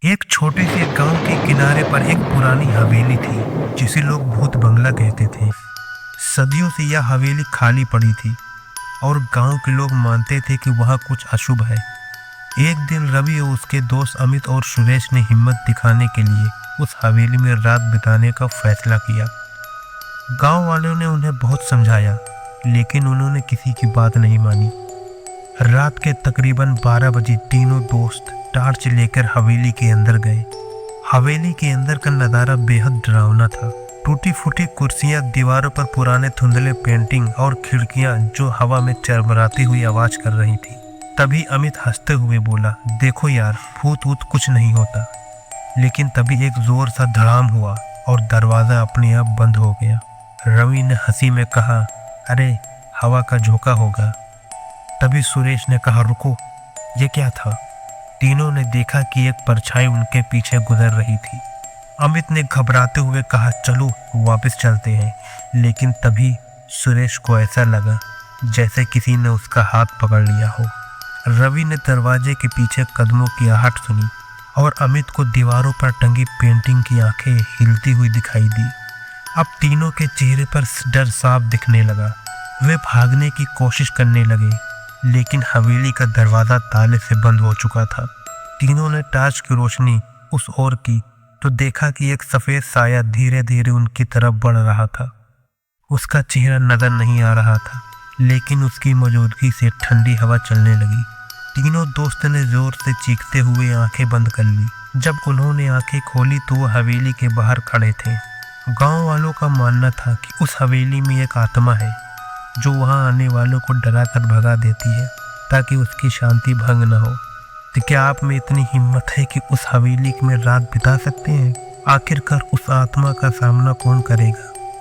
एक छोटे से गांव के किनारे पर एक पुरानी हवेली थी जिसे लोग भूत बंगला कहते थे। सदियों से यह हवेली खाली पड़ी थी और गांव के लोग मानते थे कि वहाँ कुछ अशुभ है। एक दिन रवि और उसके दोस्त अमित और सुरेश ने हिम्मत दिखाने के लिए उस हवेली में रात बिताने का फैसला किया। गांव वालों ने उन्हें बहुत समझाया लेकिन उन्होंने किसी की बात नहीं मानी। रात के तकरीबन 12 बजे तीनों दोस्त टार्च लेकर हवेली के अंदर गए। हवेली के अंदर का नज़ारा बेहद डरावना था। टूटी फूटी कुर्सियां, दीवारों पर पुराने धुंधले पेंटिंग और खिड़कियां जो हवा में चरमराती हुई आवाज कर रही थी। तभी अमित हंसते हुए बोला, देखो यार, भूत वूत कुछ नहीं होता। लेकिन तभी एक जोर सा धड़ाम हुआ और दरवाज़ा अपने आप बंद हो गया। रवि ने हंसी में कहा, अरे हवा का झोंका होगा। तभी सुरेश ने कहा, रुको, ये क्या था? तीनों ने देखा कि एक परछाई उनके पीछे गुजर रही थी। अमित ने घबराते हुए कहा, चलो वापस चलते हैं। लेकिन तभी सुरेश को ऐसा लगा जैसे किसी ने उसका हाथ पकड़ लिया हो। रवि ने दरवाजे के पीछे कदमों की आहट सुनी और अमित को दीवारों पर टंगी पेंटिंग की आंखें हिलती हुई दिखाई दी। अब तीनों के चेहरे पर डर साफ दिखने लगा। वे भागने की कोशिश करने लगे लेकिन हवेली का दरवाज़ा ताले से बंद हो चुका था। तीनों ने टॉर्च की रोशनी उस ओर की तो देखा कि एक सफ़ेद साया धीरे धीरे उनकी तरफ बढ़ रहा था। उसका चेहरा नज़र नहीं आ रहा था लेकिन उसकी मौजूदगी से ठंडी हवा चलने लगी। तीनों दोस्त ने ज़ोर से चीखते हुए आंखें बंद कर ली। जब उन्होंने आंखें खोली तो वो हवेली के बाहर खड़े थे। गांव वालों का मानना था कि उस हवेली में एक आत्मा है जो वहां आने वालों को डराकर भगा देती है ताकि उसकी शांति भंग न हो। तो क्या आप में इतनी हिम्मत है कि उस हवेली में रात बिता सकते हैं? आखिरकार उस आत्मा का सामना कौन करेगा?